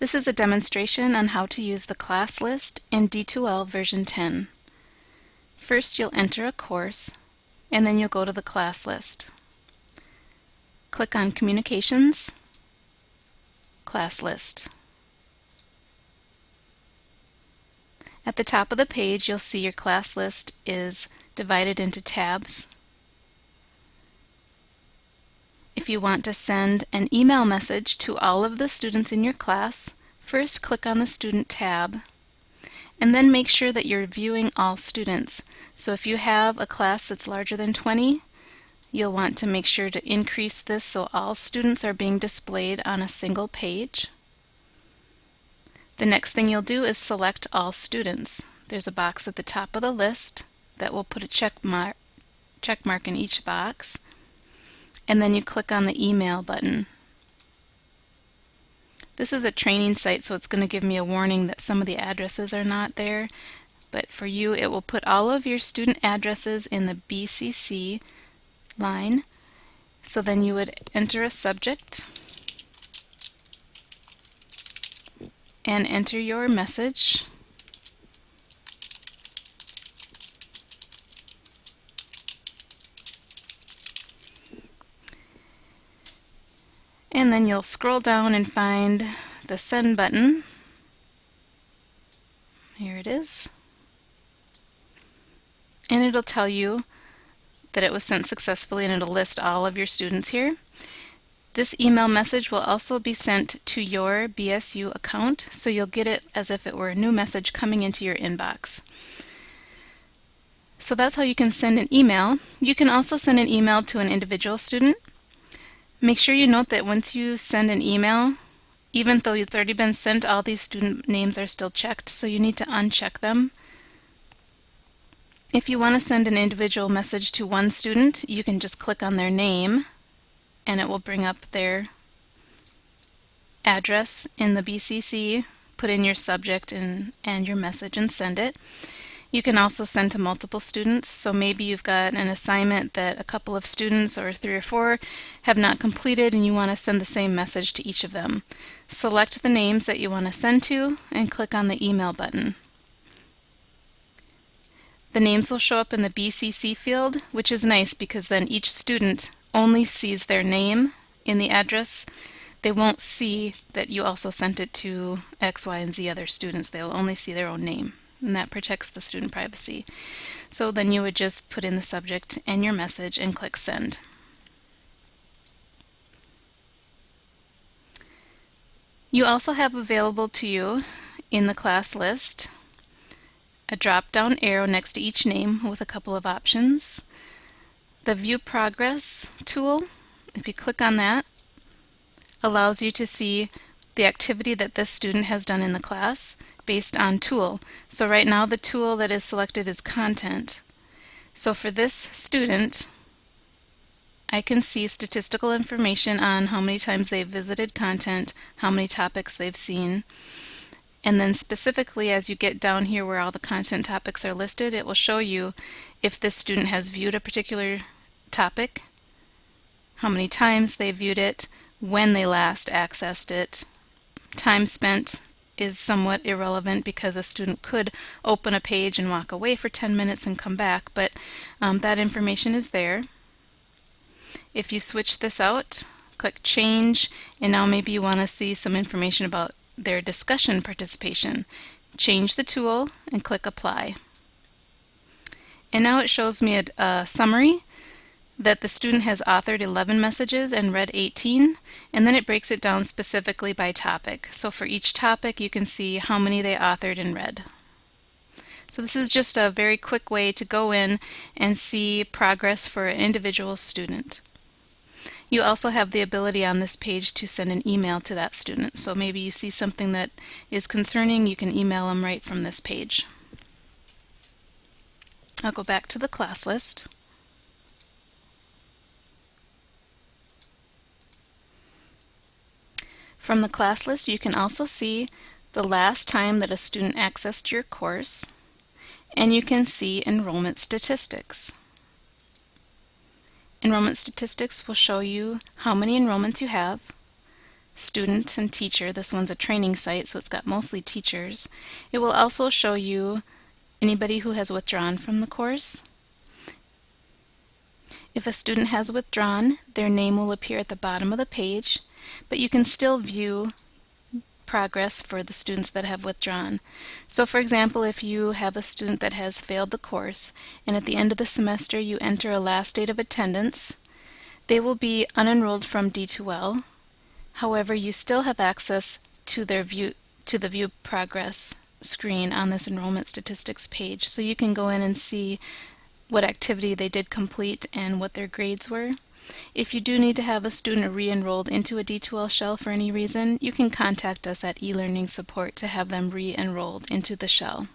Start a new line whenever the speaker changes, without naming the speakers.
This is a demonstration on how to use the class list in D2L version 10. First, you'll enter a course, and then you'll go to the class list. Click on Communications, Class List. At the top of the page, you'll see your class list is divided into tabs. If you want to send an email message to all of the students in your class, first click on the Student tab, and then make sure that you're viewing all students. So if you have a class that's larger than 20, you'll want to make sure to increase this so all students are being displayed on a single page. The next thing you'll do is select all students. There's a box at the top of the list that will put a check mark in each box. And then you click on the email button. This is a training site, so it's going to give me a warning that some of the addresses are not there, but for you it will put all of your student addresses in the BCC line. So then you would enter a subject and enter your message. And then you'll scroll down and find the send button. Here it is. And it'll tell you that it was sent successfully, and it'll list all of your students here. This email message will also be sent to your BSU account, so you'll get it as if it were a new message coming into your inbox. So that's how you can send an email. You can also send an email to an individual student. Make sure you note that once you send an email, even though it's already been sent, all these student names are still checked, so you need to uncheck them. If you want to send an individual message to one student, you can just click on their name and it will bring up their address in the BCC, put in your subject and your message and send it. You can also send to multiple students, so maybe you've got an assignment that a couple of students or 3 or 4 have not completed and you want to send the same message to each of them. Select the names that you want to send to and click on the email button. The names will show up in the BCC field, which is nice because then each student only sees their name in the address. They won't see that you also sent it to X, Y, and Z other students. They'll only see their own name, and that protects the student privacy. So then you would just put in the subject and your message and click send. You also have available to you in the class list a drop-down arrow next to each name with a couple of options. The View Progress tool, if you click on that, allows you to see the activity that this student has done in the class based on tool. So right now the tool that is selected is content. So for this student, I can see statistical information on how many times they've visited content, how many topics they've seen, and then specifically as you get down here where all the content topics are listed, it will show you if this student has viewed a particular topic, how many times they viewed it, when they last accessed it. Time spent is somewhat irrelevant because a student could open a page and walk away for 10 minutes and come back, but that information is there. If you switch this out, click Change, and now maybe you want to see some information about their discussion participation. Change the tool and click Apply. And now it shows me a summary that the student has authored 11 messages and read 18, and then it breaks it down specifically by topic. So for each topic you can see how many they authored and read. So this is just a very quick way to go in and see progress for an individual student. You also have the ability on this page to send an email to that student. So maybe you see something that is concerning, you can email them right from this page. I'll go back to the class list. From the class list, you can also see the last time that a student accessed your course, and you can see enrollment statistics. Enrollment statistics will show you how many enrollments you have, student and teacher. This one's a training site, so it's got mostly teachers. It will also show you anybody who has withdrawn from the course. If a student has withdrawn, their name will appear at the bottom of the page, but you can still view progress for the students that have withdrawn. So for example, if you have a student that has failed the course and at the end of the semester you enter a last date of attendance, they will be unenrolled from D2L. However, you still have access to the view progress screen on this enrollment statistics page, so you can go in and see what activity they did complete and what their grades were. If you do need to have a student re-enrolled into a D2L shell for any reason, you can contact us at eLearning Support to have them re-enrolled into the shell.